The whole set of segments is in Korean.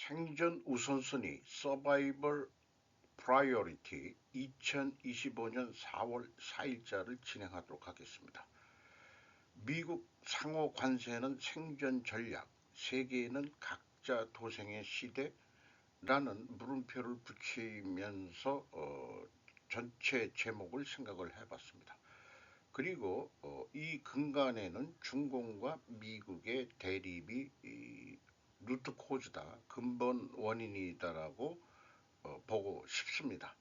생존 우선순위 서바이벌 프라이어리티 2025년 4월 4일자를 진행하도록 하겠습니다. 미국 상호 관세는 생존 전략, 세계에는 각자 도생의 시대라는 물음표를 붙이면서 전체 제목을 생각을 해봤습니다. 그리고 이 근간에는 중공과 미국의 대립이 루트 코즈다, 근본 원인이다라고 보고 싶습니다.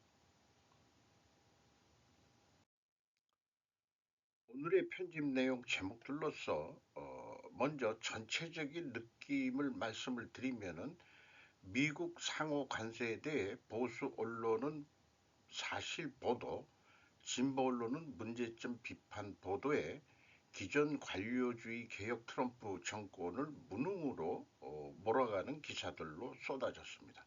오늘의 편집 내용 제목들로서 먼저 전체적인 느낌을 말씀을 드리면은 미국 상호 관세에 대해 보수 언론은 사실 보도, 진보 언론은 문제점 비판 보도에 기존 관료주의 개혁 트럼프 정권을 무능으로 몰아가는 기사들로 쏟아졌습니다.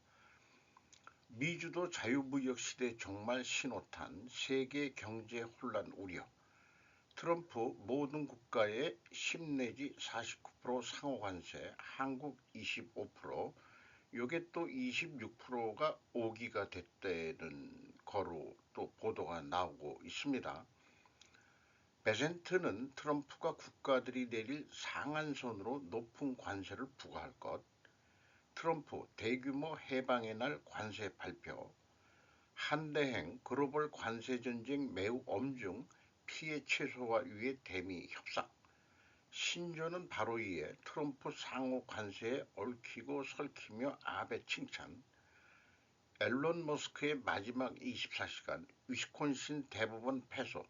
미주도 자유무역 시대 종말 신호탄, 세계 경제 혼란 우려, 트럼프 모든 국가의 10 내지 49% 상호관세, 한국 25%, 요게 또 26%가 오기가 됐다는 거로 또 보도가 나오고 있습니다. 베센트는 트럼프가 국가들이 내릴 상한선으로 높은 관세를 부과할 것, 트럼프 대규모 해방의 날 관세 발표, 한대행 글로벌 관세 전쟁 매우 엄중, 피해 최소화 위해 대미 협상, 신조는 바로 이에 트럼프 상호 관세에 얽히고 설키며 아베 칭찬, 앨런 머스크의 마지막 24시간, 위스콘신 대법원 패소,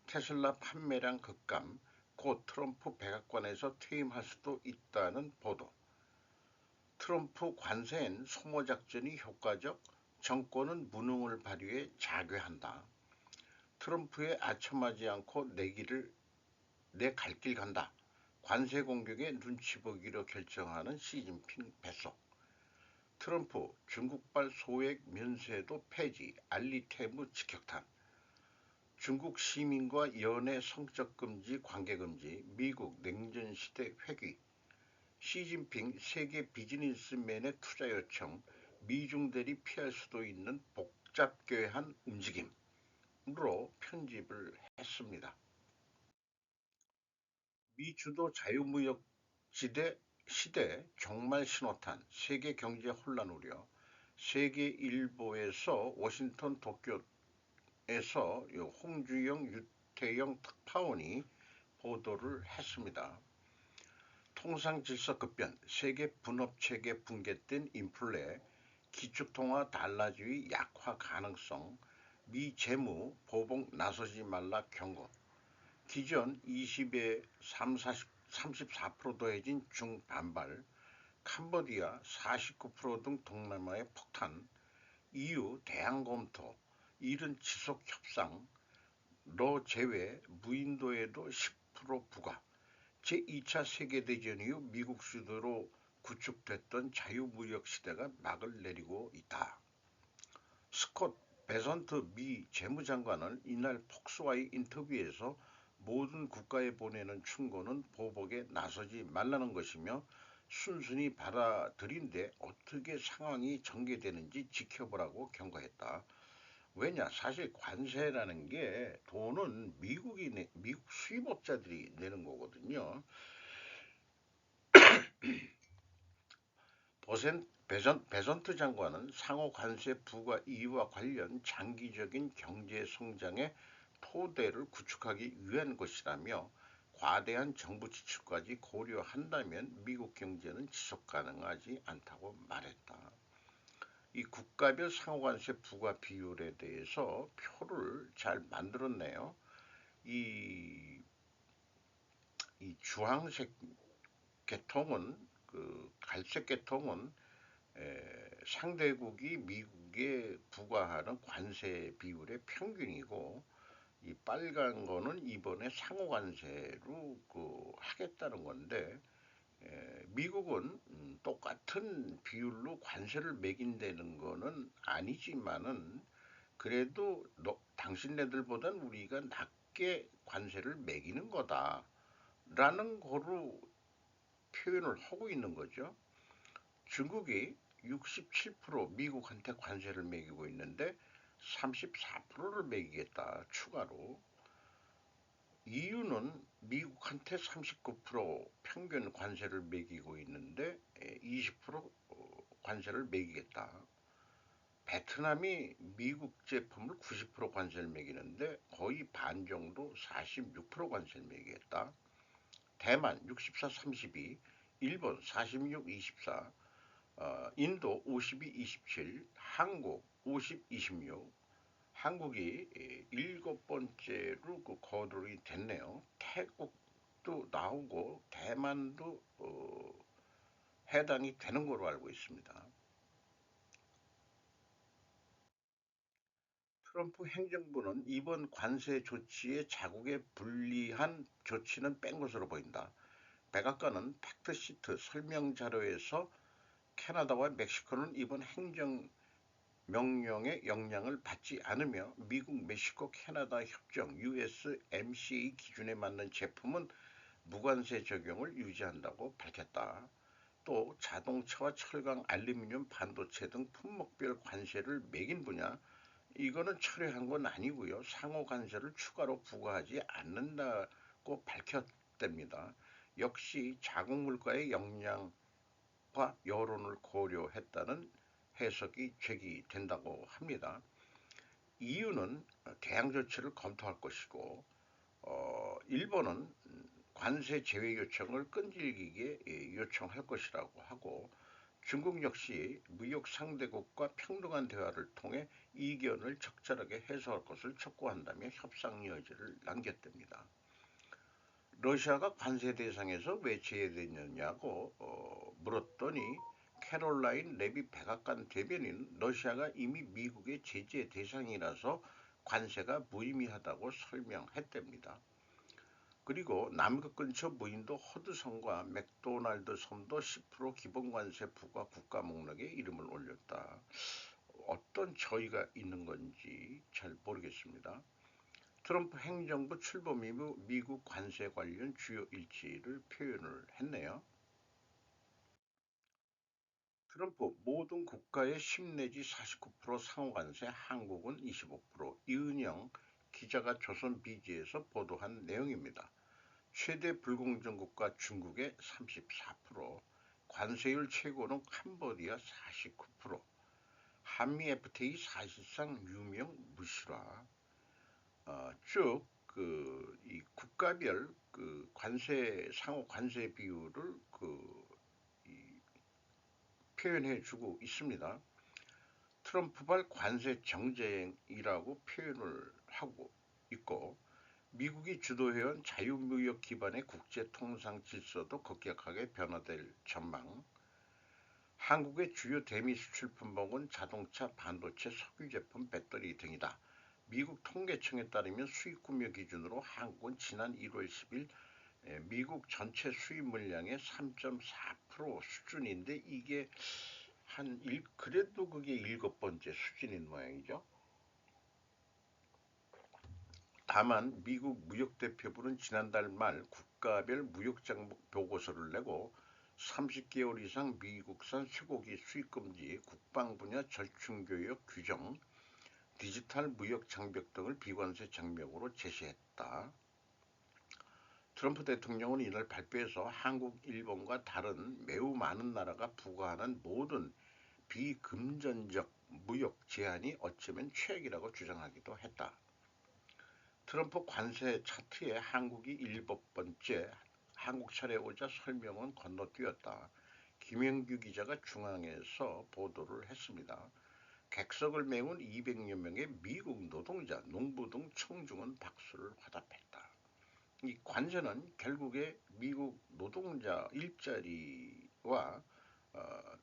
테슬라 판매량 급감, 곧 트럼프 백악관에서 퇴임할 수도 있다는 보도, 트럼프 관세엔 소모작전이 효과적, 정권은 무능을 발휘해 자괴한다. 트럼프에 아첨하지 않고 내 갈 길 간다. 관세 공격에 눈치 보기로 결정하는 시진핑 뱃속. 트럼프 중국발 소액 면세도 폐지, 알리테무 직격탄. 중국 시민과 연애 성적 금지, 관계 금지, 미국 냉전 시대 회귀. 시진핑 세계 비즈니스맨의 투자 요청, 미중 대립 피할 수도 있는 복잡교회한 움직임으로 편집을 했습니다. 미 주도 자유무역 시대 종말 신호탄, 세계 경제 혼란 우려, 세계일보에서 워싱턴 도쿄에서 홍주영, 유태영 특파원이 보도를 했습니다. 통상질서 급변, 세계 분업체계 붕괴된 인플레, 기축통화 달러주의 약화 가능성, 미 재무 보복 나서지 말라 경고, 기존 20에 34% 더해진 중반발, 캄보디아 49% 등 동남아의 폭탄, EU 대항 검토, 이른 지속 협상, 러 제외 무인도에도 10% 부과, 제2차 세계대전 이후 미국 주도로 구축됐던 자유무역 시대가 막을 내리고 있다. 스콧 베선트 미 재무장관은 이날 폭스와의 인터뷰에서 모든 국가에 보내는 충고는 보복에 나서지 말라는 것이며 순순히 받아들인데 어떻게 상황이 전개되는지 지켜보라고 경고했다. 왜냐, 사실 관세라는 게 돈은 미국 수입업자들이 내는 거거든요. 베선트 장관은 상호 관세 부과 이유와 관련 장기적인 경제 성장의 토대를 구축하기 위한 것이라며 과대한 정부 지출까지 고려한다면 미국 경제는 지속 가능하지 않다고 말했다. 이 국가별 상호관세 부과 비율에 대해서 표를 잘 만들었네요. 이, 이 주황색 계통은 갈색 계통은 상대국이 미국에 부과하는 관세 비율의 평균이고 이 빨간 거는 이번에 상호 관세로 하겠다는 건데 미국은 똑같은 비율로 관세를 매긴다는 거는 아니지만은 그래도 당신네들보단 우리가 낮게 관세를 매기는 거다라는 거로 표현을 하고 있는 거죠. 중국이 67% 미국한테 관세를 매기고 있는데 34%를 매기겠다 추가로. EU는 미국한테 39% 평균 관세를 매기고 있는데 20% 관세를 매기겠다. 베트남이 미국 제품을 90% 관세를 매기는데 거의 반 정도 46% 관세를 매기겠다. 대만 64, 32, 일본 46, 24, 인도 52, 27, 한국 50, 26. 한국이 일곱 번째로 그 거론이 됐네요. 태국도 나오고 대만도 해당이 되는 걸로 알고 있습니다. 트럼프 행정부는 이번 관세 조치에 자국에 불리한 조치는 뺀 것으로 보인다. 백악관은 팩트시트 설명 자료에서 캐나다와 멕시코는 이번 행정 명령의 영향을 받지 않으며 미국, 멕시코, 캐나다 협정 USMCA 기준에 맞는 제품은 무관세 적용을 유지한다고 밝혔다. 또 자동차와 철강, 알루미늄, 반도체 등 품목별 관세를 매긴 분야 이거는 철회한 건 아니고요. 상호 관세를 추가로 부과하지 않는다고 밝혔답니다. 역시 자국 물가의 영향과 여론을 고려했다는 해석이 제기된다고 합니다. EU는 대항 조치를 검토할 것이고 일본은 관세 제외 요청을 끈질기게 요청할 것이라고 하고 중국 역시 무역 상대국과 평등한 대화를 통해 이견을 적절하게 해소할 것을 촉구한다며 협상 여지를 남겼답니다. 러시아가 관세 대상에서 왜 제외됐느냐고 물었더니 캐롤라인 레비 백악관 대변인 러시아가 이미 미국의 제재 대상이라서 관세가 무의미하다고 설명했답니다. 그리고 남극 근처 무인도 허드섬과 맥도날드 섬도 10% 기본관세 부과 국가 목록에 이름을 올렸다. 어떤 저희가 있는 건지 잘 모르겠습니다. 트럼프 행정부 출범 이후 미국 관세 관련 주요 일지를 표현을 했네요. 트럼프 모든 국가의 10 내지 49% 상호관세, 한국은 25%. 이은영 기자가 조선 비지에서 보도한 내용입니다. 최대 불공정 국가 중국의 34%, 관세율 최고는 캄보디아 49%, 한미 FTA 사실상 유명 무실화. 쭉이 국가별 그 관세 상호 관세 비율을 표현해주고 있습니다. 트럼프발 관세 정쟁이라고 표현을 하고 있고 미국이 주도해온 자유무역 기반의 국제 통상 질서도 급격하게 변화될 전망. 한국의 주요 대미 수출 품목은 자동차, 반도체, 석유 제품, 배터리 등이다. 미국 통계청에 따르면 수입 구매 기준으로 한국은 지난 1월 10일 미국 전체 수입 물량의 3.4% 수준인데 이게 그래도 그게 일곱 번째 수준인 모양이죠. 다만 미국 무역대표부는 지난달 말 국가별 무역장벽 보고서를 내고 30개월 이상 미국산 쇠고기 수입 금지, 국방 분야 절충교역 규정, 디지털 무역 장벽 등을 비관세 장벽으로 제시했다. 트럼프 대통령은 이날 발표해서 한국, 일본과 다른 매우 많은 나라가 부과하는 모든 비금전적 무역 제한이 어쩌면 최악이라고 주장하기도 했다. 트럼프 관세 차트에 한국이 일곱 번째 한국 차례 오자 설명은 건너뛰었다. 김영규 기자가 중앙에서 보도를 했습니다. 객석을 메운 200여 명의 미국 노동자, 농부 등 청중은 박수를 화답했다. 이 관세는 결국에 미국 노동자 일자리와 어,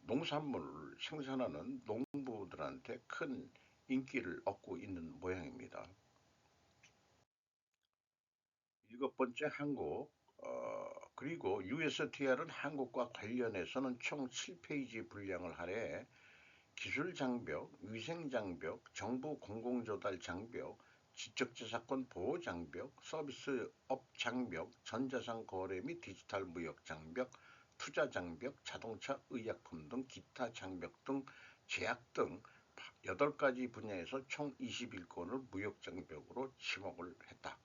농산물을 생산하는 농부들한테 큰 인기를 얻고 있는 모양입니다. 일곱 번째 한국, 그리고 USTR은 한국과 관련해서는 총 7페이지 분량을 할애해 기술 장벽, 위생 장벽, 정부 공공조달 장벽, 지적재산권 보호 장벽, 서비스업 장벽, 전자상 거래 및 디지털 무역 장벽 투자 장벽, 자동차, 의약품 등 기타 장벽 등 제약 등 8가지 분야에서 총 21건을 무역 장벽으로 지목을 했다.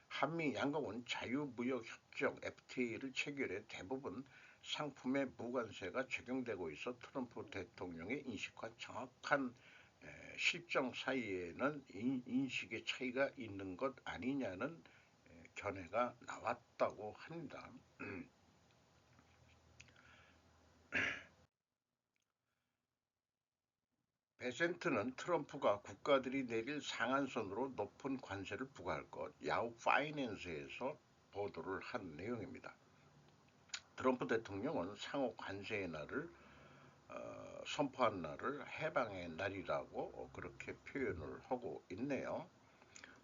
한미 양국은 자유무역협정 FTA를 체결해 대부분 상품에 무관세가 적용되고 있어 트럼프 대통령의 인식과 정확한 실정 사이에는 인식의 차이가 있는 것 아니냐는 견해가 나왔다고 합니다. 베센트는 트럼프가 국가들이 내릴 상한선으로 높은 관세를 부과할 것, 야후 파이낸스에서 보도를 한 내용입니다. 트럼프 대통령은 상호 관세의 날을 선포한 날을 해방의 날이라고 그렇게 표현을 하고 있네요.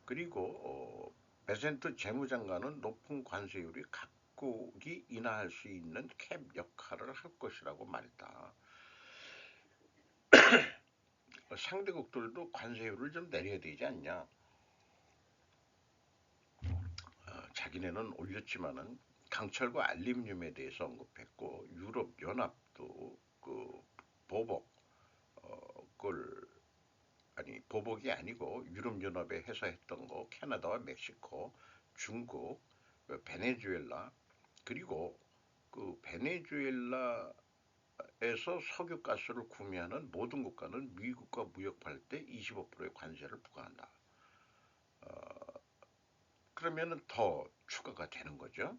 그리고 베센트 재무장관은 높은 관세율이 각국이 인하할 수 있는 캡 역할을 할 것이라고 말했다. 상대국들도 관세율을 좀 내려야 되지 않냐. 자기네는 올렸지만은 강철과 알루미늄에 대해서 언급했고 유럽 연합도 그 보복 그걸 아니 보복이 아니고 유럽 연합에 해서 했던 거 캐나다와 멕시코, 중국, 베네수엘라 그리고 그 베네수엘라에서 석유가스를 구매하는 모든 국가는 미국과 무역할 때 25%의 관세를 부과한다. 그러면은 더 추가가 되는 거죠.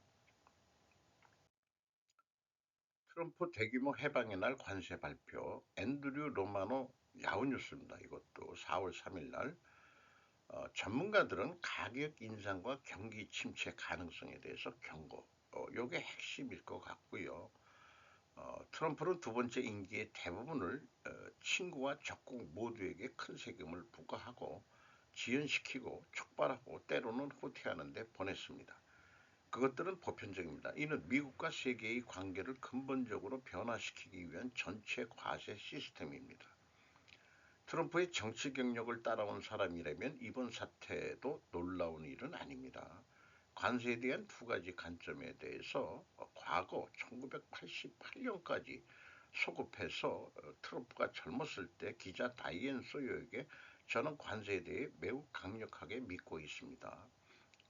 트럼프 대규모 해방의 날 관세 발표, 앤드류 로마노 야후 뉴스입니다. 이것도 4월 3일 날 전문가들은 가격 인상과 경기 침체 가능성에 대해서 경고. 요게 핵심일 것 같고요. 트럼프는 두 번째 임기의 대부분을 친구와 적국 모두에게 큰 세금을 부과하고 지연시키고 촉발하고 때로는 후퇴하는 데 보냈습니다. 그것들은 보편적입니다. 이는 미국과 세계의 관계를 근본적으로 변화시키기 위한 전체 과세 시스템입니다. 트럼프의 정치 경력을 따라온 사람이라면 이번 사태도 놀라운 일은 아닙니다. 관세에 대한 두 가지 관점에 대해서 과거 1988년까지 소급해서 트럼프가 젊었을 때 기자 다이앤 소요에게 저는 관세에 대해 매우 강력하게 믿고 있습니다.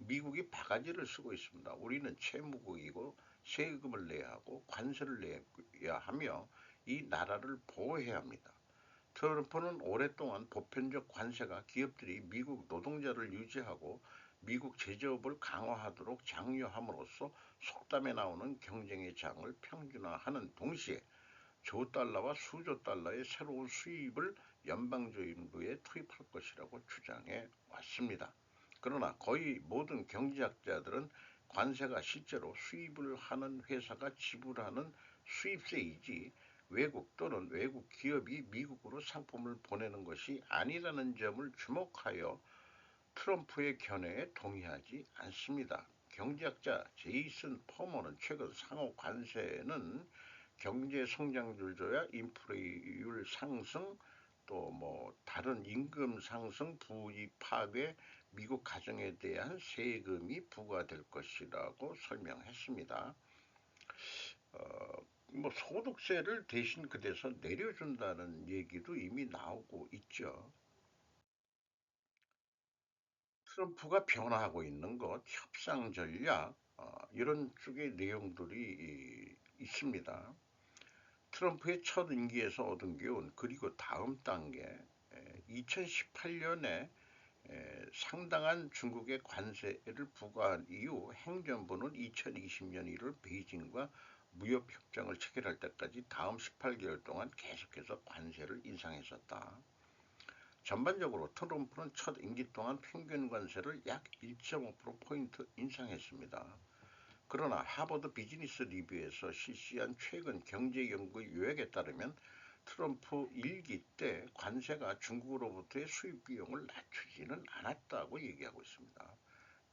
미국이 바가지를 쓰고 있습니다. 우리는 채무국이고 세금을 내야 하고 관세를 내야 하며 이 나라를 보호해야 합니다. 트럼프는 오랫동안 보편적 관세가 기업들이 미국 노동자를 유지하고 미국 제조업을 강화하도록 장려함으로써 속담에 나오는 경쟁의 장을 평준화하는 동시에 조 달러와 수조 달러의 새로운 수입을 연방정부에 투입할 것이라고 주장해 왔습니다. 그러나 거의 모든 경제학자들은 관세가 실제로 수입을 하는 회사가 지불하는 수입세이지 외국 또는 외국 기업이 미국으로 상품을 보내는 것이 아니라는 점을 주목하여 트럼프의 견해에 동의하지 않습니다. 경제학자 제이슨 퍼머는 최근 상호 관세는 경제 성장률 조야, 인플레이율 상승, 또 뭐 다른 임금 상승, 부의 파괴, 미국 가정에 대한 세금이 부과될 것이라고 설명했습니다. 뭐 소득세를 대신 그대서 내려준다는 얘기도 이미 나오고 있죠. 트럼프가 변화하고 있는 것, 협상 전략, 이런 쪽의 내용들이 있습니다. 트럼프의 첫 임기에서 얻은 교훈, 그리고 다음 단계, 2018년에 상당한 중국의 관세를 부과한 이후 행정부는 2020년 1월 베이징과 무역협정을 체결할 때까지 다음 18개월 동안 계속해서 관세를 인상했었다. 전반적으로 트럼프는 첫 임기 동안 평균 관세를 약 1.5%포인트 인상했습니다. 그러나 하버드 비즈니스 리뷰에서 실시한 최근 경제 연구 요약에 따르면 트럼프 일기 때 관세가 중국으로부터의 수입 비용을 낮추지는 않았다고 얘기하고 있습니다.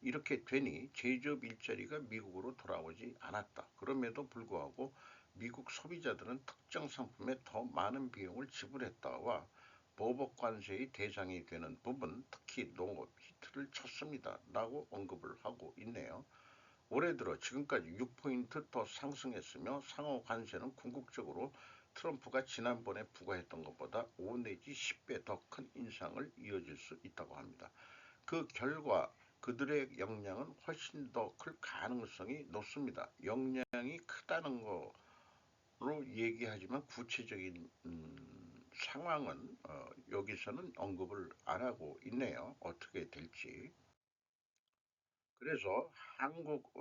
이렇게 되니 제조업 일자리가 미국으로 돌아오지 않았다. 그럼에도 불구하고 미국 소비자들은 특정 상품에 더 많은 비용을 지불했다와 보복 관세의 대상이 되는 부분, 특히 농업 히트를 쳤습니다. 라고 언급을 하고 있네요. 올해 들어 지금까지 6포인트 더 상승했으며 상호 관세는 궁극적으로 트럼프가 지난번에 부과했던 것보다 5 내지 10배 더 큰 인상을 이어질 수 있다고 합니다. 그 결과 그들의 역량은 훨씬 더 클 가능성이 높습니다. 역량이 크다는 거로 얘기하지만 구체적인 상황은 여기서는 언급을 안 하고 있네요. 어떻게 될지. 그래서 한국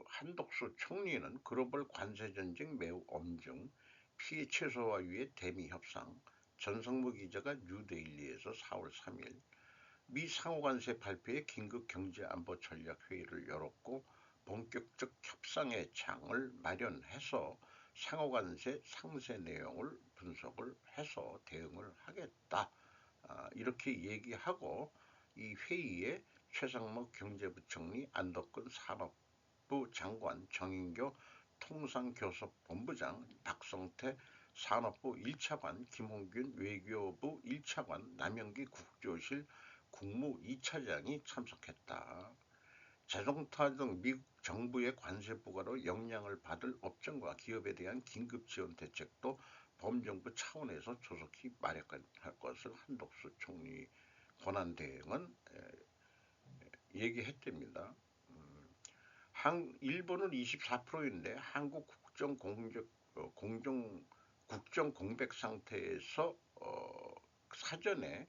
한덕수 총리는 글로벌 관세 전쟁 매우 엄중, 피해 최소화 위해 대미 협상, 전성무 기자가 뉴데일리에서 4월 3일 미 상호관세 발표에 긴급 경제안보 전략 회의를 열었고 본격적 협상의 장을 마련해서 상호관세 상세 내용을 분석을 해서 대응을 하겠다. 이렇게 얘기하고 이 회의에 최상목 경제부총리, 안덕근 산업부 장관, 정인교 통상교섭본부장, 박성태 산업부 1차관, 김홍균 외교부 1차관, 남영기 국조실 국무 2차장이 참석했다. 자동차 등 미국 정부의 관세 부과로 영향을 받을 업종과 기업에 대한 긴급 지원 대책도 범정부 차원에서 조속히 마련할 것을 한덕수 총리 권한대행은 얘기했답니다. 일본은 24%인데 한국 국정 공백 상태에서 사전에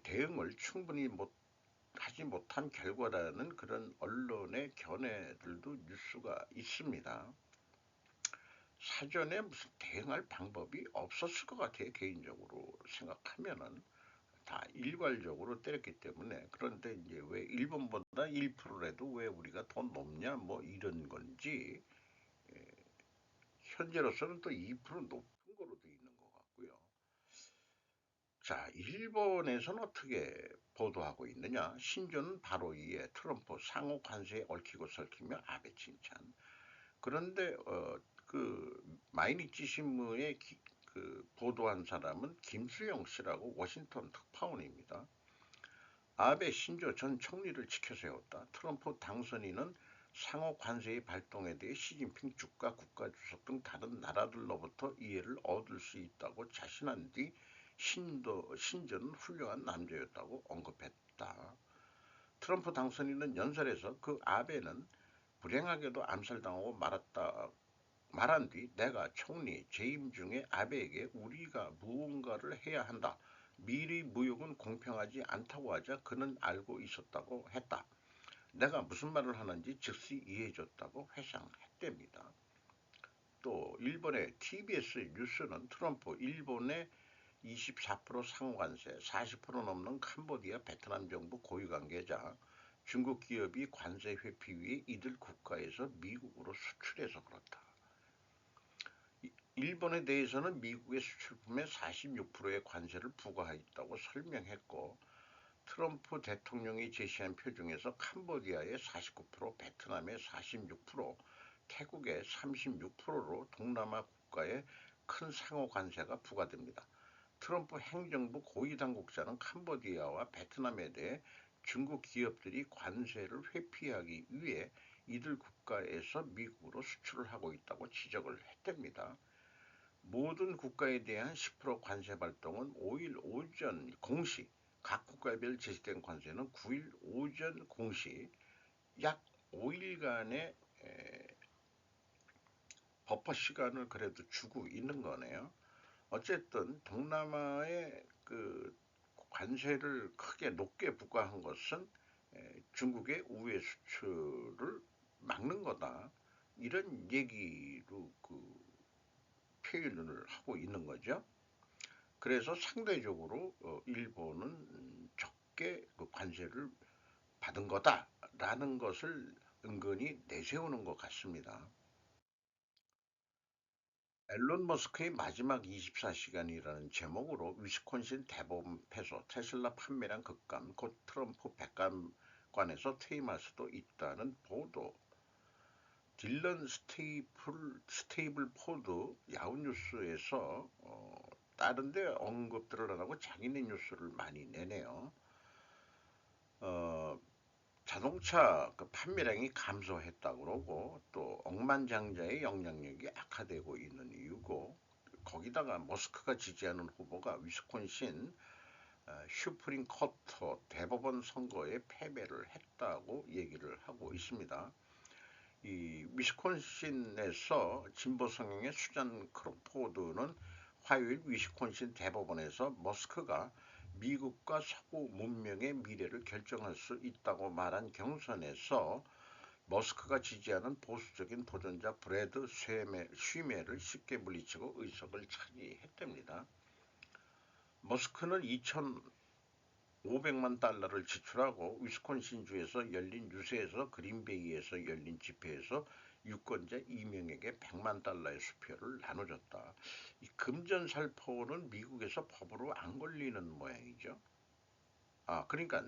대응을 충분히 하지 못한 결과라는 그런 언론의 견해들도 뉴스가 있습니다. 사전에 무슨 대응할 방법이 없었을 것 같아요. 개인적으로 생각하면은 다 일괄적으로 때렸기 때문에. 그런데 이제 왜 일본보다 1%라도 왜 우리가 더 높냐 뭐 이런 건지, 현재로서는 또 2% 높은 거로 돼 있는 것 같고요. 자, 일본에서는 어떻게 보도하고 있느냐? 신조는 바로 이에 트럼프 상호 관세에 얽히고 설키며 아베 칭찬. 그런데 마이니치 신문에 보도한 사람은 김수영 씨라고 워싱턴 특파원입니다. 아베 신조 전 총리를 지켜세웠다. 트럼프 당선인은 상호 관세의 발동에 대해 시진핑 주가 국가주석 등 다른 나라들로부터 이해를 얻을 수 있다고 자신한 뒤 신조는 훌륭한 남자였다고 언급했다. 트럼프 당선인은 연설에서 그 아베는 불행하게도 암살당하고 말한 뒤 내가 총리 재임 중에 아베에게 우리가 무언가를 해야 한다. 미리 무역은 공평하지 않다고 하자 그는 알고 있었다고 했다. 내가 무슨 말을 하는지 즉시 이해해줬다고 회상했답니다. 또 일본의 TBS 뉴스는 트럼프 일본의 24% 상관세, 40% 넘는 캄보디아, 베트남 정부 고위 관계자, 중국 기업이 관세 회피 위해 이들 국가에서 미국으로 수출해서 그렇다. 일본에 대해서는 미국의 수출품에 46%의 관세를 부과했다고 설명했고, 트럼프 대통령이 제시한 표 중에서 캄보디아의 49%, 베트남의 46%, 태국의 36%로 동남아 국가에 큰 상호 관세가 부과됩니다. 트럼프 행정부 고위 당국자는 캄보디아와 베트남에 대해 중국 기업들이 관세를 회피하기 위해 이들 국가에서 미국으로 수출을 하고 있다고 지적을 했답니다. 모든 국가에 대한 10% 관세 발동은 5일 오전 공시, 각 국가별 제시된 관세는 9일 오전 공시, 약 5일간의 버퍼 시간을 그래도 주고 있는 거네요. 어쨌든 동남아의 관세를 크게 높게 부과한 것은 중국의 우회 수출을 막는 거다. 이런 얘기로 표현을 하고 있는 거죠. 그래서 상대적으로 일본은 적게 관세를 받은 거다라는 것을 은근히 내세우는 것 같습니다. 앨런 머스크의 마지막 24시간이라는 제목으로 위스콘신 대법원에서 테슬라 판매량 급감, 곧 트럼프 백악관에서 퇴임할 수도 있다는 보도. 딜런 스테이블 포드 야후뉴스에서 다른데 언급들을 안 하고 자기네 뉴스를 많이 내네요. 어, 자동차 그 판매량이 감소했다 그러고 또 억만장자의 영향력이 악화되고 있는 이유고 거기다가 머스크가 지지하는 후보가 위스콘신 슈프림 커터 대법원 선거에 패배를 했다고 얘기를 하고 있습니다. 이 위스콘신에서 진보 성향의 수잔 크로포드는 화요일 위스콘신 대법원에서 머스크가 미국과 서구 문명의 미래를 결정할 수 있다고 말한 경선에서 머스크가 지지하는 보수적인 도전자 브래드 쉬메를 쉽게 물리치고 의석을 차지했답니다. 머스크는 2,500만 달러를 지출하고 위스콘신주에서 열린 유세에서 그린베이에서 열린 집회에서 유권자 2명에게 100만 달러의 수표를 나눠줬다. 이 금전살포는 미국에서 법으로 안 걸리는 모양이죠. 그러니까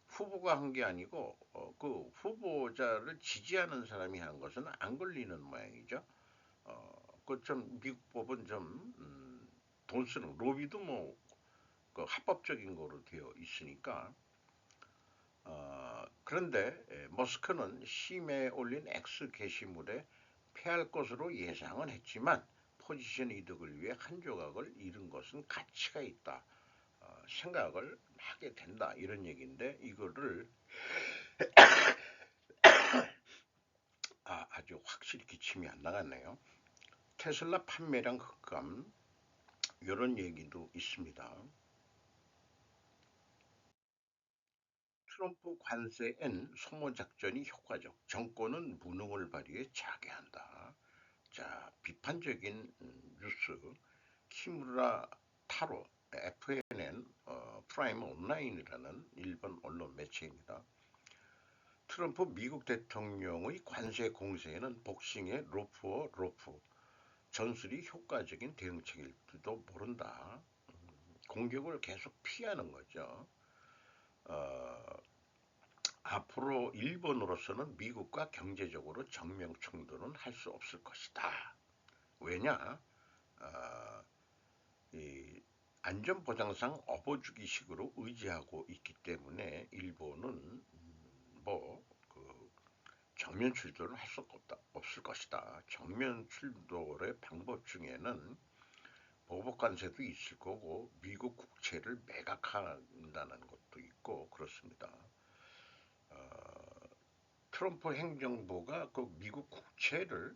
후보가 한 게 아니고 그 후보자를 지지하는 사람이 한 것은 안 걸리는 모양이죠. 그 좀 미국 법은 좀 돈 쓰는 로비도 뭐 그 합법적인 거로 되어 있으니까 그런데 머스크는 심에 올린 X 게시물에 패할 것으로 예상은 했지만 포지션 이득을 위해 한 조각을 잃은 것은 가치가 있다. 생각을 하게 된다. 이런 얘기인데 이거를 아주 확실히 기침이 안 나갔네요. 테슬라 판매량 흑감 이런 얘기도 있습니다. 트럼프 관세엔 소모 작전이 효과적. 정권은 무능을 발휘해 자괴한다. 자, 비판적인 뉴스. 키무라 타로 FNN 프라임 온라인이라는 일본 언론 매체입니다. 트럼프 미국 대통령의 관세 공세에는 복싱의 로프와 로프 전술이 효과적인 대응책일지도 모른다. 공격을 계속 피하는 거죠. 어, 앞으로 일본으로서는 미국과 경제적으로 정면 충돌은 할 수 없을 것이다. 왜냐? 어, 이 안전보장상 업어주기식으로 의지하고 있기 때문에 일본은 뭐그 정면 출돌을 할 수 없을 것이다. 정면 출돌의 방법 중에는 보복 관세도 있을 거고 미국 국채를 매각한다는 것도 있고 그렇습니다. 트럼프 행정부가 그 미국 국채를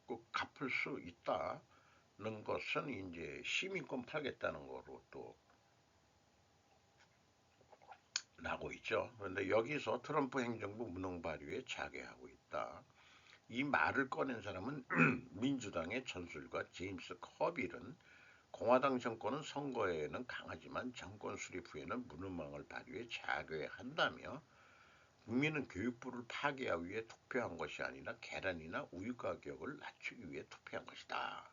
꼭 갚을 수 있다는 것은 이제 시민권 팔겠다는 거로 또 나고 있죠. 그런데 여기서 트럼프 행정부 무능 발휘에 자괴하고 있다. 이 말을 꺼낸 사람은 민주당의 전술가 제임스 커빌은 공화당 정권은 선거에는 강하지만 정권 수립 후에는 무능망을 발휘해 자괴한다며 국민은 교육부를 파괴하기 위해 투표한 것이 아니라 계란이나 우유 가격을 낮추기 위해 투표한 것이다.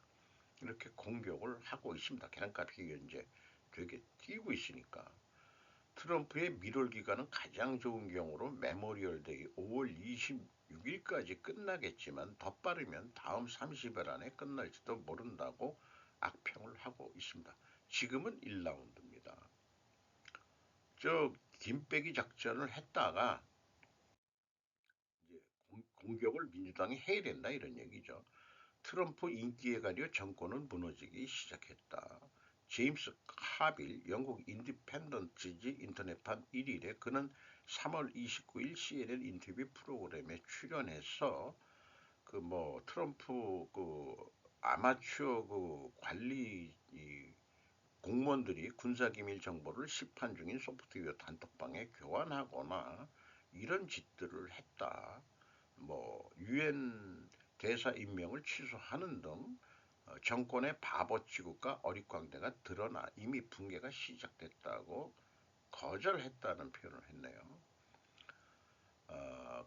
이렇게 공격을 하고 있습니다. 계란값이 현재 되게 뛰고 있으니까. 트럼프의 밀월 기간은 가장 좋은 경우로 메모리얼 데이 5월 26일까지 끝나겠지만 더 빠르면 다음 30일 안에 끝날지도 모른다고 악평을 하고 있습니다. 지금은 1라운드입니다. 저 김빼기 작전을 했다가 이제 공격을 민주당이 해야 된다 이런 얘기죠. 트럼프 인기에 가려 정권은 무너지기 시작했다. 제임스 카빌 영국 인디펜던트지 인터넷판 1일에 그는 3월 29일 CNN 인터뷰 프로그램에 출연해서 그 뭐 트럼프 그 아마추어 그 관리 공무원들이 군사기밀 정보를 시판 중인 소프트웨어 단톡방에 교환하거나 이런 짓들을 했다. 뭐 유엔 대사 임명을 취소하는 등 정권의 바보 취급과 어릿광대가 드러나 이미 붕괴가 시작됐다고 거절했다는 표현을 했네요.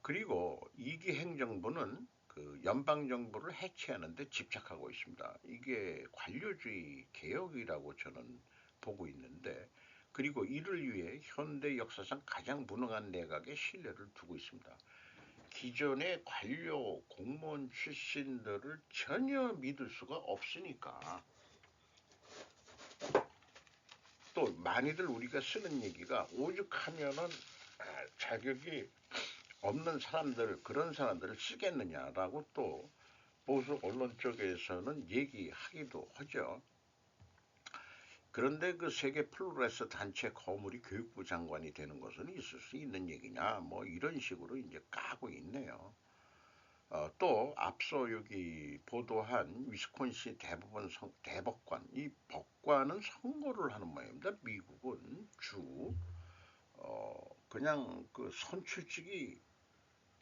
그리고 이기 행정부는 그 연방정부를 해체하는 데 집착하고 있습니다. 이게 관료주의 개혁이라고 저는 보고 있는데 그리고 이를 위해 현대 역사상 가장 무능한 내각에 신뢰를 두고 있습니다. 기존의 관료 공무원 출신들을 전혀 믿을 수가 없으니까 또 많이들 우리가 쓰는 얘기가 오죽하면은 자격이 없는 사람들, 그런 사람들을 쓰겠느냐라고 또 보수 언론 쪽에서는 얘기하기도 하죠. 그런데 그 세계 플로레스 단체 거물이 교육부 장관이 되는 것은 있을 수 있는 얘기냐, 뭐 이런 식으로 이제 까고 있네요. 또 앞서 여기 보도한 위스콘신 대법관, 이 법관은 선거를 하는 모양입니다. 미국은 그냥 그 선출직이,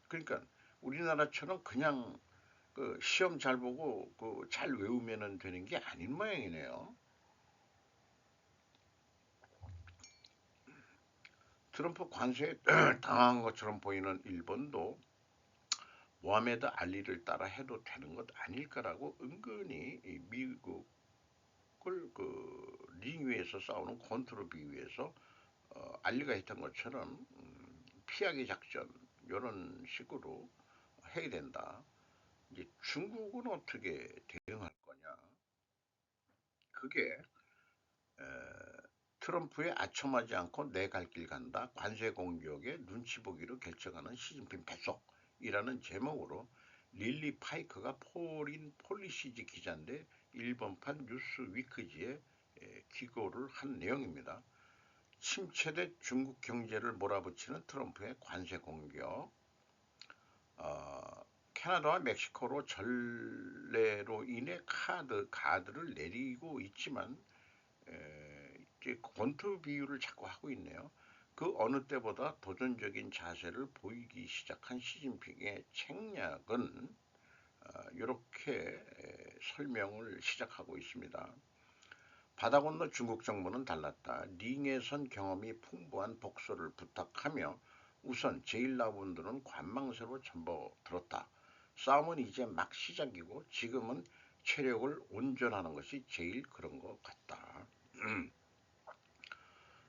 그러니까 우리나라처럼 그냥 그 시험 잘 보고 그 잘 외우면은 되는 게 아닌 모양이네요. 트럼프 관세에 당한 것처럼 보이는 일본도 모하메드 알리를 따라 해도 되는 것 아닐까라고 은근히 이 미국을 그 링 위에서 싸우는 권투를 비유해서 알리가 했던 것처럼 피하기 작전 이런 식으로 해야 된다. 이제 중국은 어떻게 대응할 거냐? 그게 트럼프에 아첨하지 않고 내 갈 길 간다. 관세 공격에 눈치 보기로 결정하는 시진핑 배속이라는 제목으로 릴리 파이크가 포린 폴리시지 기자인데 일본판 뉴스 위크지에 기고를 한 내용입니다. 침체된 중국 경제를 몰아붙이는 트럼프의 관세 공격, 캐나다와 멕시코로 전례로 인해 가드를 내리고 있지만 이제 권투 비유를 자꾸 하고 있네요. 그 어느 때보다 도전적인 자세를 보이기 시작한 시진핑의 책략은 이렇게 설명을 시작하고 있습니다. 바다 건너 중국 정부는 달랐다. 링에선 경험이 풍부한 복서를 부탁하며 우선 제1라운드는 관망세로 접어들었다. 싸움은 이제 막 시작이고 지금은 체력을 온전하는 것이 제일 그런 것 같다.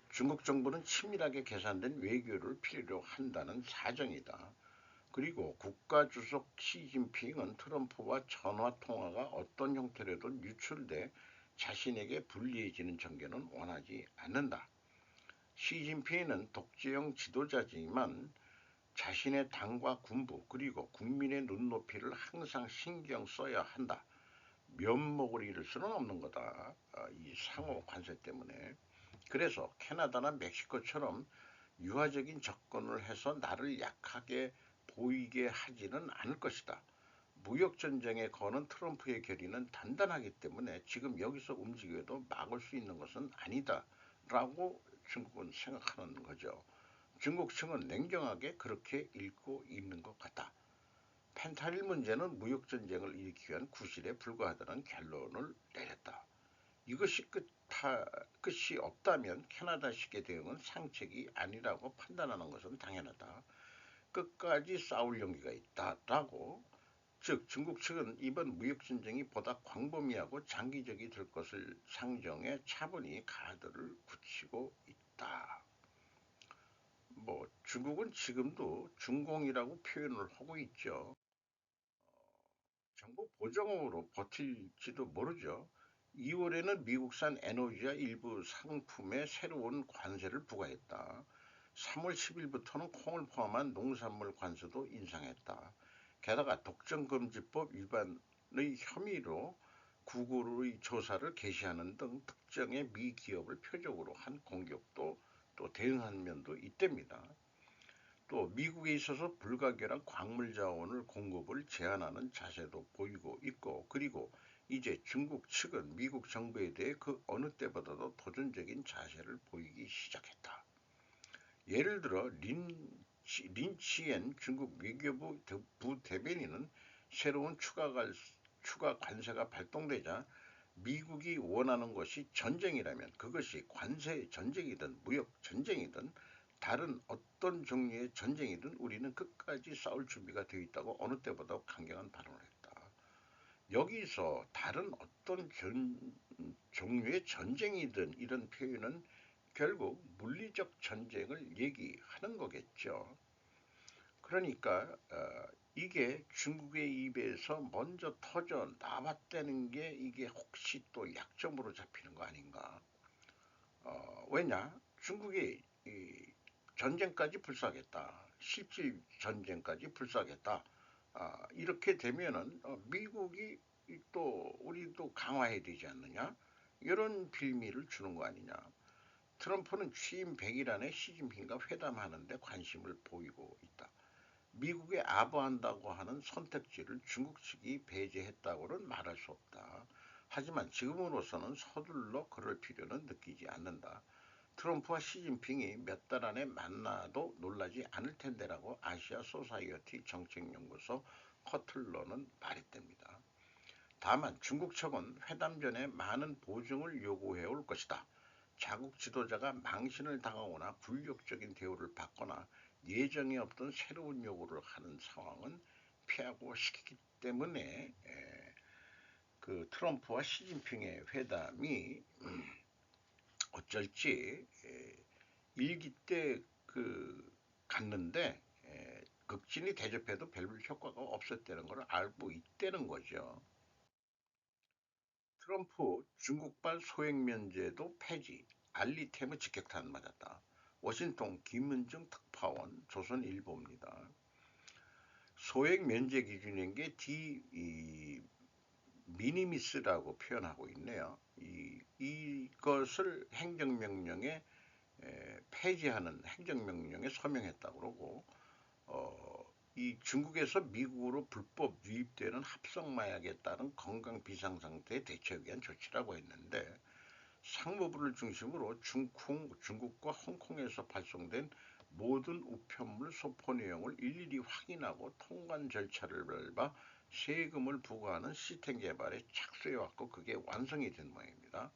중국 정부는 치밀하게 계산된 외교를 필요로 한다는 사정이다. 그리고 국가주석 시진핑은 트럼프와 전화통화가 어떤 형태로든 유출돼 자신에게 불리해지는 전개는 원하지 않는다. 시진핑은 독재형 지도자지만 자신의 당과 군부 그리고 국민의 눈높이를 항상 신경 써야 한다. 면목을 잃을 수는 없는 거다. 이 상호 관세 때문에. 그래서 캐나다나 멕시코처럼 유화적인 접근을 해서 나를 약하게 보이게 하지는 않을 것이다. 무역전쟁에 거는 트럼프의 결의는 단단하기 때문에 지금 여기서 움직여도 막을 수 있는 것은 아니다. 라고 중국은 생각하는 거죠. 중국 측은 냉정하게 그렇게 읽고 있는 것 같다. 펜타닐 문제는 무역전쟁을 일으키기 위한 구실에 불과하다는 결론을 내렸다. 이것이 끝이 없다면 캐나다식의 대응은 상책이 아니라고 판단하는 것은 당연하다. 끝까지 싸울 용기가 있다라고, 즉 중국 측은 이번 무역전쟁이 보다 광범위하고 장기적이 될 것을 상정해 차분히 가드를 굳히고 있다. 뭐 중국은 지금도 중공이라고 표현을 하고 있죠. 정부 보정으로 버틸지도 모르죠. 2월에는 미국산 에너지와 일부 상품에 새로운 관세를 부과했다. 3월 10일부터는 콩을 포함한 농산물 관세도 인상했다. 게다가 독점금지법 위반의 혐의로 구글의 조사를 개시하는 등 특정의 미 기업을 표적으로 한 공격도 또 대응한 면도 있답니다. 또 미국에 있어서 불가결한 광물 자원을 공급을 제한하는 자세도 보이고 있고, 그리고 이제 중국 측은 미국 정부에 대해 그 어느 때보다도 도전적인 자세를 보이기 시작했다. 예를 들어 린치엔 중국 외교부 부대변인은 새로운 추가 관세가 발동되자 미국이 원하는 것이 전쟁이라면 그것이 관세 전쟁이든 무역 전쟁이든 다른 어떤 종류의 전쟁이든 우리는 끝까지 싸울 준비가 되어 있다고 어느 때보다 강경한 발언을 했다. 여기서 다른 어떤 종류의 전쟁이든 이런 표현은 결국 물리적 전쟁을 얘기하는 거겠죠. 그러니까 이게 중국의 입에서 먼저 터져 나왔다는 게 이게 혹시 또 약점으로 잡히는 거 아닌가? 왜냐? 중국이 전쟁까지 불사하겠다. 실질 전쟁까지 불사하겠다. 이렇게 되면은 미국이 또 우리도 강화해야 되지 않느냐? 이런 빌미를 주는 거 아니냐? 트럼프는 취임 100일 안에 시진핑과 회담하는데 관심을 보이고 있다. 미국에 아부한다고 하는 선택지를 중국 측이 배제했다고는 말할 수 없다. 하지만 지금으로서는 서둘러 그럴 필요는 느끼지 않는다. 트럼프와 시진핑이 몇 달 안에 만나도 놀라지 않을 텐데라고 아시아 소사이어티 정책연구소 커틀러는 말했답니다. 다만 중국 측은 회담 전에 많은 보증을 요구해 올 것이다. 자국 지도자가 망신을 당하거나 굴욕적인 대우를 받거나 예정에 없던 새로운 요구를 하는 상황은 피하고 싶기 때문에 그 트럼프와 시진핑의 회담이 어쩔지 일기 때 그 갔는데 극진히 대접해도 별 효과가 없었다는 걸 알고 있다는 거죠. 트럼프 중국발 소액 면제도 폐지, 알리템의 직격탄 맞았다. 워싱턴 김은중 특파원 조선일보입니다. 소액 면제 기준인 게 미니미스라고 표현하고 있네요. 이것을 행정명령에 폐지하는 행정명령에 서명했다고 그러고 이 중국에서 미국으로 불법 유입되는 합성마약에 따른 건강 비상 상태에 대처하기 위한 조치라고 했는데 상무부를 중심으로 중국과 홍콩에서 발송된 모든 우편물 소포 내용을 일일이 확인하고 통관 절차를 밟아 세금을 부과하는 시스템 개발에 착수해왔고 그게 완성이 된 모양입니다.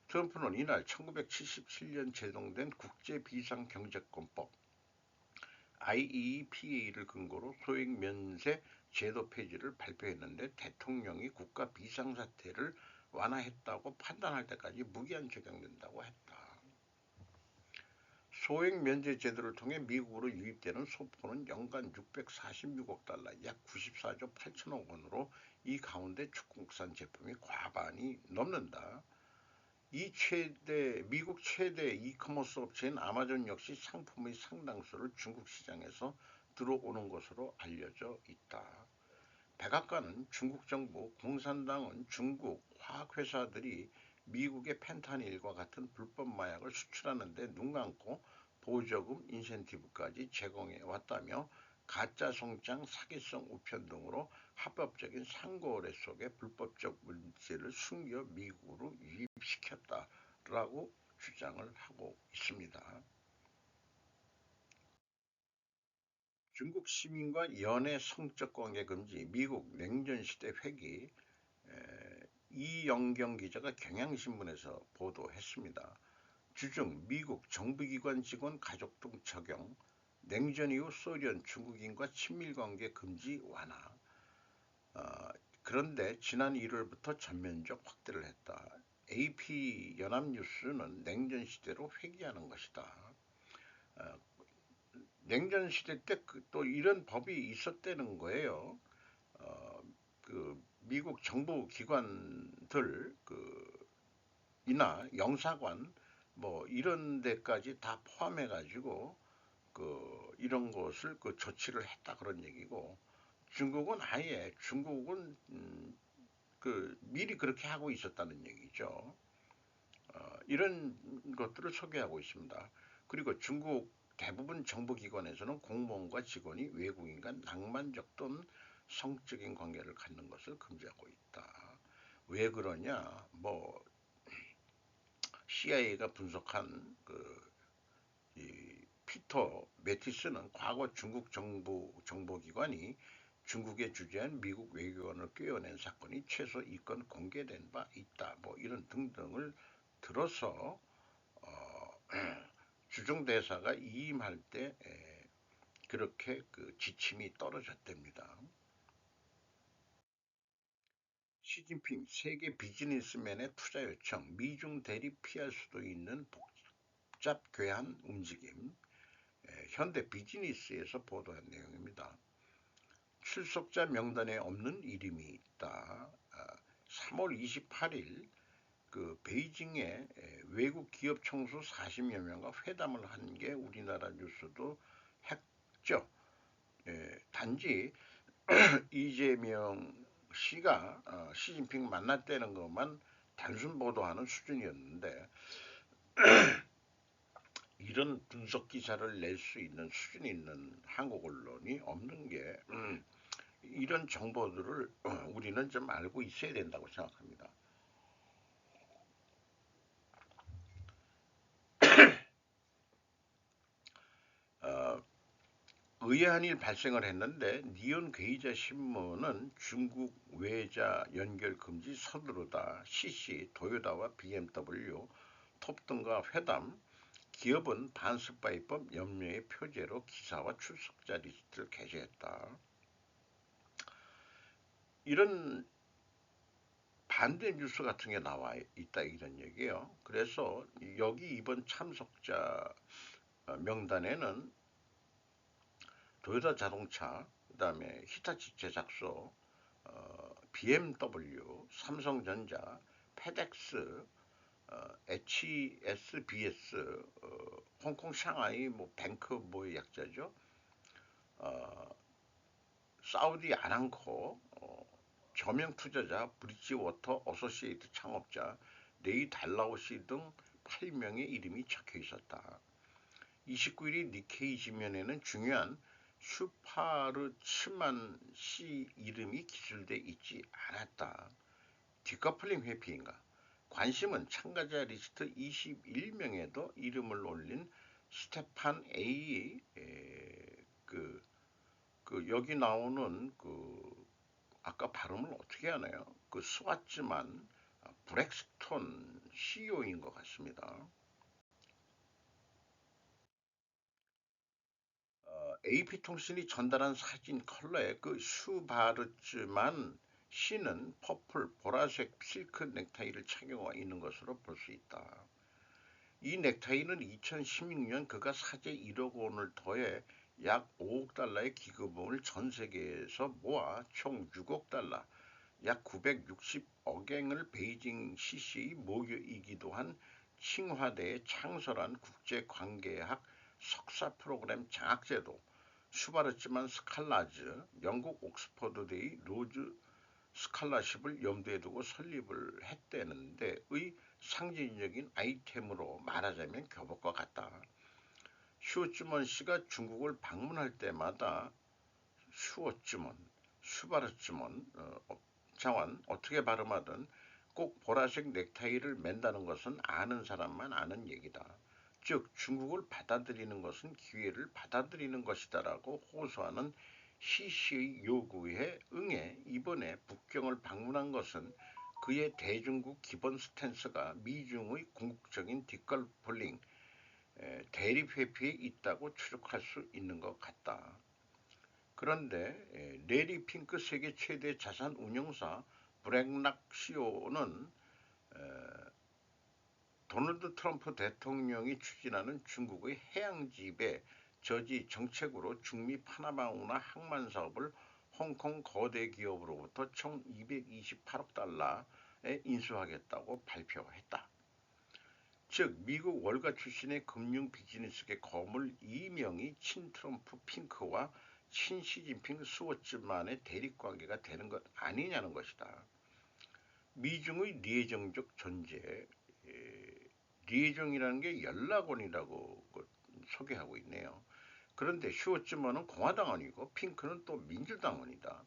트럼프는 이날 1977년 제정된 국제비상경제권법 IEEPA를 근거로 소액 면세 제도 폐지를 발표했는데 대통령이 국가 비상사태를 완화했다고 판단할 때까지 무기한 적용된다고 했다. 소액 면제 제도를 통해 미국으로 유입되는 소포는 연간 646억 달러, 약 94조 8천억 원으로 이 가운데 중국산 제품이 과반이 넘는다. 미국 최대 이커머스 업체인 아마존 역시 상품의 상당수를 중국 시장에서 들어오는 것으로 알려져 있다. 백악관은 중국 정부, 공산당은 중국 화학회사들이 미국의 펜타닐과 같은 불법 마약을 수출하는 데 눈 감고 보조금, 인센티브까지 제공해 왔다며 가짜 송장, 사기성 우편 등으로 합법적인 상거래 속에 불법적 물질을 숨겨 미국으로 유입시켰다라고 주장을 하고 있습니다. 중국 시민과 연애 성적 관계 금지, 미국 냉전시대 회귀, 이영경 기자가 경향신문에서 보도했습니다. 주중 미국 정부기관 직원 가족 등 적용, 냉전 이후 소련 중국인과 친밀관계 금지 완화. 그런데 지난 1월부터 전면적 확대를 했다. AP 연합뉴스는 냉전 시대로 회귀하는 것이다. 어, 냉전 시대 때 또 이런 법이 있었다는 거예요. 그 미국 정부 기관들 이나 영사관 뭐 이런 데까지 다 포함해 가지고 이런 것을 조치를 했다 그런 얘기고 중국은 미리 그렇게 하고 있었다는 얘기죠. 이런 것들을 소개하고 있습니다. 그리고 중국 대부분 정부기관에서는 공무원과 직원이 외국인과 낭만적 또는 성적인 관계를 갖는 것을 금지하고 있다. 왜 그러냐? 뭐 CIA가 분석한 피터 매티스는 과거 중국 정부 정보기관이 중국에 주재한 미국 외교관을 꿰어낸 사건이 최소 2건 공개된 바 있다. 뭐 이런 등등을 들어서 주중 대사가 이임할 때 그렇게 지침이 떨어졌답니다. 시진핑 세계 비즈니스맨의 투자 요청, 미중 대립 피할 수도 있는 복잡 괴한 움직임, 현대 비즈니스에서 보도한 내용입니다. 출석자 명단에 없는 이름이 있다. 3월 28일 그 베이징에 외국 기업 총수 40여 명과 회담을 한 게 우리나라 뉴스도 했죠. 단지 이재명 씨가 시진핑 만났다는 것만 단순 보도하는 수준이었는데 이런 분석 기사를 낼 수 있는 수준이 있는 한국 언론이 없는 게 이런 정보들을 우리는 좀 알고 있어야 된다고 생각합니다. 어, 의아한 일 발생을 했는데 니온 괴이자 신문은 중국 외자 연결 금지 서두르다 CC, 도요타와 BMW, 톱 등과 회담, 기업은 반스파이법 염려의 표제로 기사와 출석자 리스트를 게재했다. 이런 반대 뉴스 같은 게 나와 있다 이런 얘기예요. 그래서 여기 이번 참석자 명단에는 도요타 자동차, 그다음에 히타치 제작소, BMW, 삼성전자, 페덱스, HSBS, 홍콩 상하이 뭐 뱅크 뭐의 약자죠. 어, 사우디 아람코, 저명 투자자, 브릿지워터 어소시에이트 창업자, 레이 달라오시 등 8명의 이름이 적혀 있었다. 29일이 니케이 지면에는 중요한 슈파르츠만 씨 이름이 기술돼 있지 않았다. 디커플링 회피인가? 관심은 참가자 리스트 21명에도 이름을 올린 스테판 A 여기 나오는 아까 발음을 어떻게 하나요? 그 스와츠만 브렉스톤 CEO인 것 같습니다. AP통신이 전달한 사진 컬러에 그 슈바르츠만 씨는 퍼플, 보라색 실크 넥타이를 착용하고 있는 것으로 볼 수 있다. 이 넥타이는 2016년 그가 사재 1억 원을 더해 약 5억 달러의 기금을 전 세계에서 모아 총 6억 달러, 약 960억엔을 베이징 CC의 모교이기도 한 칭화대에 창설한 국제관계학 석사 프로그램 장학제도, 슈바르츠만 스칼라즈, 영국 옥스퍼드대의 로즈 스칼라십을 염두에 두고 설립을 했다는데 의 상징적인 아이템으로 말하자면 교복과 같다. 슈어츠먼 씨가 중국을 방문할 때마다 슈어츠먼, 슈바르츠먼, 자완 어떻게 발음하든 꼭 보라색 넥타이를 맨다는 것은 아는 사람만 아는 얘기다. 즉 중국을 받아들이는 것은 기회를 받아들이는 것이다라고 호소하는 시시의 요구에 응해 이번에 북경을 방문한 것은 그의 대중국 기본 스탠스가 미중의 궁극적인 디컬폴링, 대립 회피에 있다고 추측할 수 있는 것 같다. 그런데 레리 핑크 세계 최대 자산 운용사 브렉락 CEO는 도널드 트럼프 대통령이 추진하는 중국의 해양지배 저지 정책으로 중미 파나마운하 항만 사업을 홍콩 거대 기업으로부터 총 228억 달러에 인수하겠다고 발표했다. 즉 미국 월가 출신의 금융 비즈니스계 거물 2명이 친 트럼프 핑크와 친 시진핑 스워츠만의 대립관계가 되는 것 아니냐는 것이다. 미중의 리에정적 존재, 리에정이라는 게 연락원이라고 소개하고 있네요. 그런데 슈워츠먼은 공화당원이고 핑크는 또 민주당원이다.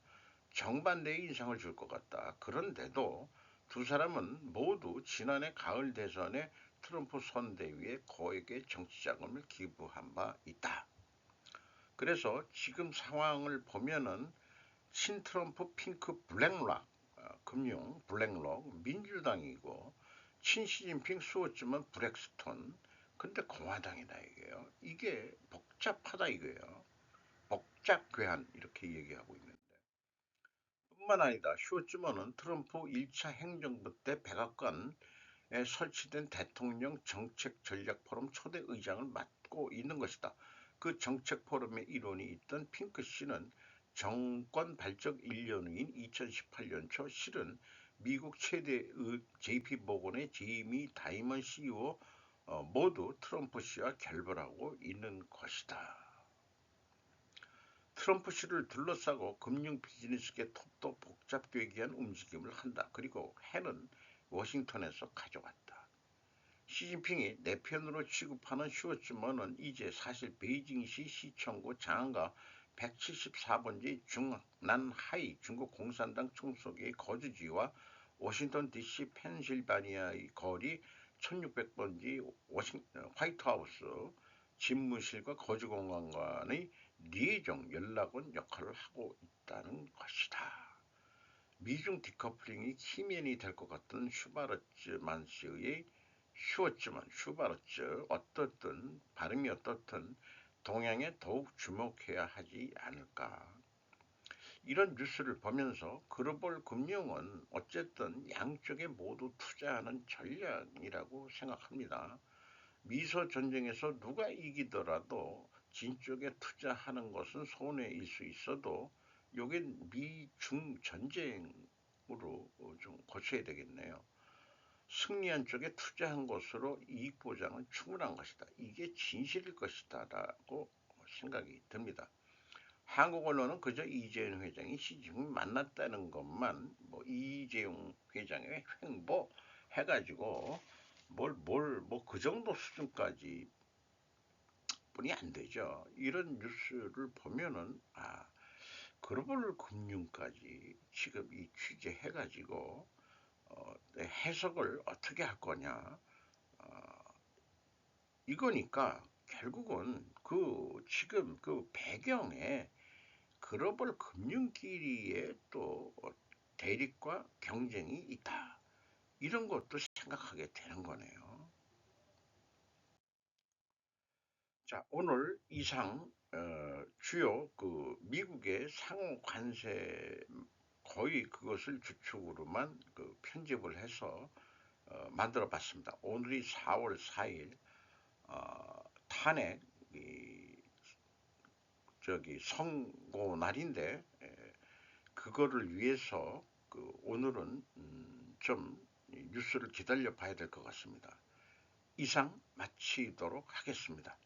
정반대의 인상을 줄 것 같다. 그런데도 두 사람은 모두 지난해 가을 대선에 트럼프 선대위에 거액의 정치자금을 기부한 바 있다. 그래서 지금 상황을 보면은 친트럼프 핑크 블랙락, 금융 블랙록 민주당이고 친시진핑 수호쯤은 브렉스톤 근데 공화당이다 이게요. 이게 복잡하다 이거예요. 복잡괴한 이렇게 얘기하고 있는데 뿐만 아니다. 쇼츠먼은 트럼프 1차 행정부 때 백악관에 설치된 대통령 정책 전략 포럼 초대 의장을 맡고 있는 것이다. 그 정책 포럼의 일원이 있던 핑크 씨는 정권 발적 1년 후인 2018년 초 실은 미국 최대 JP 모건의 제이미 다이먼 CEO 모두 트럼프 씨와 결별하고 있는 것이다. 트럼프 씨를 둘러싸고 금융 비즈니스계 톱도 복잡되게 한 움직임을 한다. 그리고 해는 워싱턴에서 가져갔다. 시진핑이 내 편으로 취급하는 슈어츠먼은 이제 사실 베이징시 시청구 장안가 174번지 중난하이 중국 공산당 총수의 거주지와 워싱턴 DC 펜실바니아의 거리 1600번지 화이트하우스 집무실과 거주공간 간의 리에이정 연락원 역할을 하고 있다는 것이다. 미중 디커플링이 키면이 될 것 같던 슈바르츠만 씨의 슈바르츠 어떻든 발음이 어떻든 동향에 더욱 주목해야 하지 않을까. 이런 뉴스를 보면서 글로벌 금융은 어쨌든 양쪽에 모두 투자하는 전략이라고 생각합니다. 미소 전쟁에서 누가 이기더라도 진 쪽에 투자하는 것은 손해일 수 있어도 요게 미중 전쟁으로 좀 고쳐야 되겠네요. 승리한 쪽에 투자한 것으로 이익 보장은 충분한 것이다. 이게 진실일 것이다 라고 생각이 듭니다. 한국 언론은 그저 이재용 회장이 시진핑을 만났다는 것만 뭐 이재용 회장의 횡보 해가지고 뭐 그 정도 수준까지 뿐이 안 되죠. 이런 뉴스를 보면은 글로벌 금융까지 지금 이 취재해가지고 해석을 어떻게 할 거냐 이거니까 결국은 그 지금 그 배경에 글로벌 금융끼리의 또 대립과 경쟁이 있다. 이런 것도 생각하게 되는 거네요. 자, 오늘 이상 주요 그 미국의 상호 관세 거의 그것을 주축으로만 그 편집을 해서 만들어 봤습니다. 오늘이 4월 4일 탄핵 저기 선고 날인데 그거를 위해서 그 오늘은 좀 뉴스를 기다려 봐야 될 것 같습니다. 이상 마치도록 하겠습니다.